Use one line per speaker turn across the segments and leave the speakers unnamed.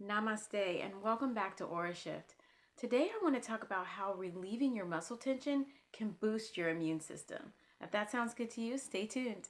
Namaste and welcome back to Aura Shift. Today I want to talk about how relieving your muscle tension can boost your immune system. If that sounds good to you, stay tuned.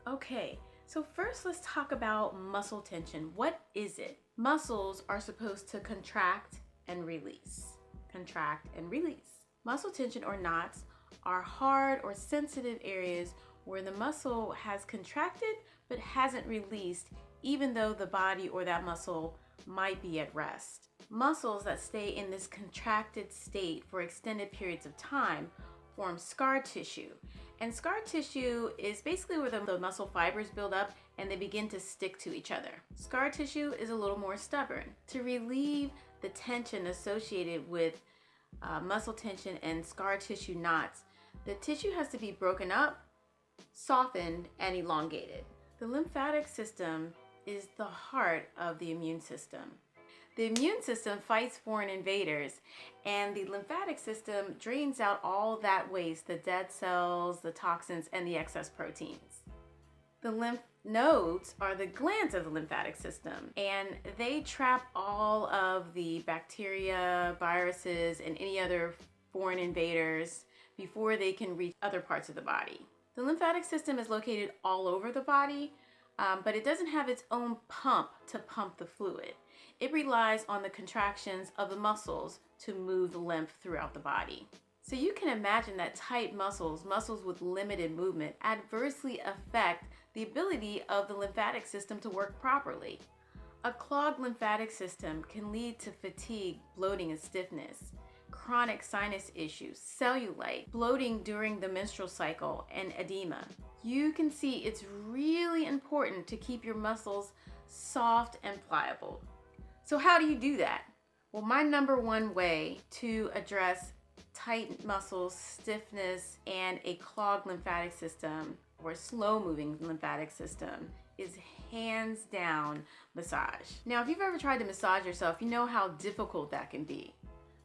Okay, so first let's talk about muscle tension. What is it? Muscles are supposed to contract and release. Contract and release. Muscle tension or knots are hard or sensitive areas where the muscle has contracted but hasn't released, even though the body or that muscle might be at rest. Muscles that stay in this contracted state for extended periods of time form scar tissue. And scar tissue is basically where the muscle fibers build up and they begin to stick to each other. Scar tissue is a little more stubborn. To relieve the tension associated with muscle tension and scar tissue knots, the tissue has to be broken up, softened, and elongated. The lymphatic system is the heart of the immune system. The immune system fights foreign invaders, and the lymphatic system drains out all that waste, the dead cells, the toxins, and the excess proteins. The lymph nodes are the glands of the lymphatic system, and they trap all of the bacteria, viruses, and any other foreign invaders before they can reach other parts of the body. The lymphatic system is located all over the body, but it doesn't have its own pump to pump the fluid. It relies on the contractions of the muscles to move the lymph throughout the body. So you can imagine that tight muscles with limited movement, adversely affect the ability of the lymphatic system to work properly. A clogged lymphatic system can lead to fatigue, bloating, and stiffness, chronic sinus issues, cellulite, bloating during the menstrual cycle, and edema. You can see it's really important to keep your muscles soft and pliable. So how do you do that? Well, my number one way to address tight muscles, stiffness, and a clogged lymphatic system or slow-moving lymphatic system is hands down massage. Now, if you've ever tried to massage yourself, you know how difficult that can be.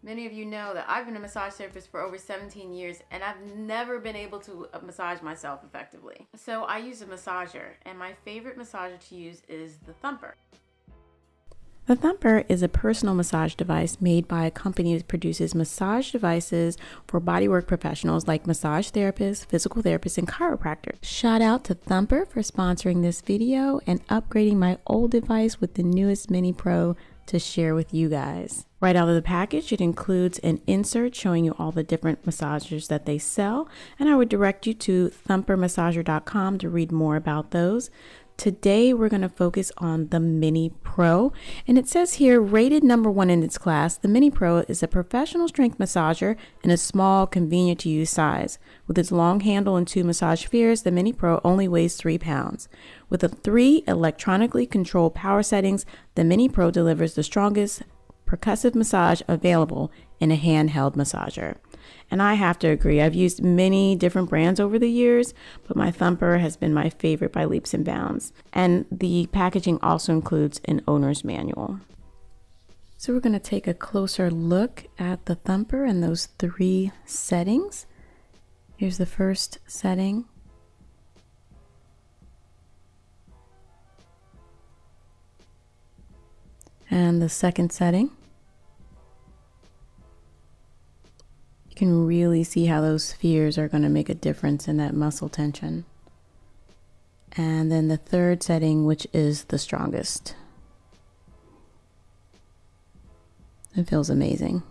Many of you know that I've been a massage therapist for over 17 years and I've never been able to massage myself effectively. So I use a massager, and my favorite massager to use is the Thumper.
The Thumper is a personal massage device made by a company that produces massage devices for bodywork professionals like massage therapists, physical therapists, and chiropractors. Shout out to Thumper for sponsoring this video and upgrading my old device with the newest Mini Pro to share with you guys. Right out of the package, it includes an insert showing you all the different massagers that they sell, and I would direct you to thumpermassager.com to read more about those. Today, we're going to focus on the Mini Pro, and it says here, rated number 1 in its class, the Mini Pro is a professional strength massager in a small, convenient to use size. With its long handle and 2 massage spheres, the Mini Pro only weighs 3 pounds. With the 3 electronically controlled power settings, the Mini Pro delivers the strongest percussive massage available in a handheld massager. And I have to agree, I've used many different brands over the years, but my Thumper has been my favorite by leaps and bounds. And the packaging also includes an owner's manual. So we're going to take a closer look at the Thumper and those 3 settings. Here's the first setting. And the second setting. You can really see how those spheres are going to make a difference in that muscle tension. And then the third setting, which is the strongest. It feels amazing.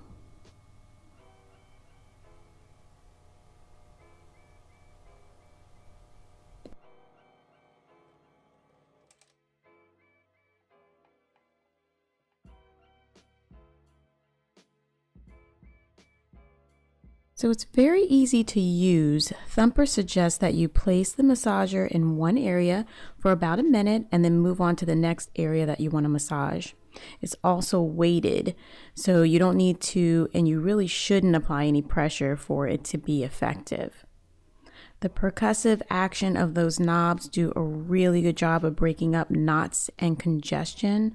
So it's very easy to use. Thumper suggests that you place the massager in one area for about a minute and then move on to the next area that you want to massage. It's also weighted, so you don't need to, and you really shouldn't apply any pressure for it to be effective. The percussive action of those knobs do a really good job of breaking up knots and congestion.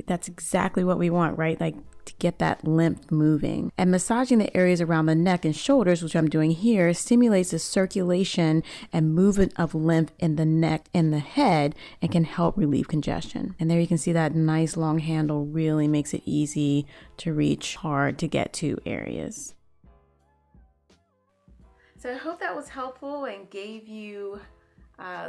That's exactly what we want, right? Like to get that lymph moving. And massaging the areas around the neck and shoulders, which I'm doing here, stimulates the circulation and movement of lymph in the neck and the head and can help relieve congestion. And there you can see that nice long handle really makes it easy to reach hard to get to areas.
So I hope that was helpful and gave you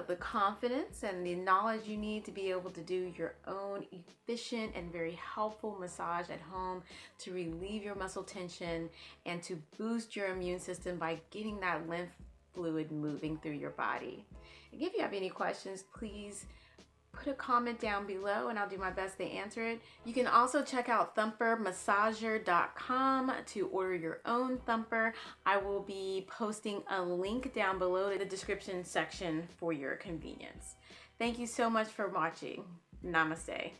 the confidence and the knowledge you need to be able to do your own efficient and very helpful massage at home to relieve your muscle tension and to boost your immune system by getting that lymph fluid moving through your body. And if you have any questions, please put a comment down below and I'll do my best to answer it. You can also check out thumpermassager.com to order your own Thumper. I will be posting a link down below in the description section for your convenience. Thank you so much for watching. Namaste.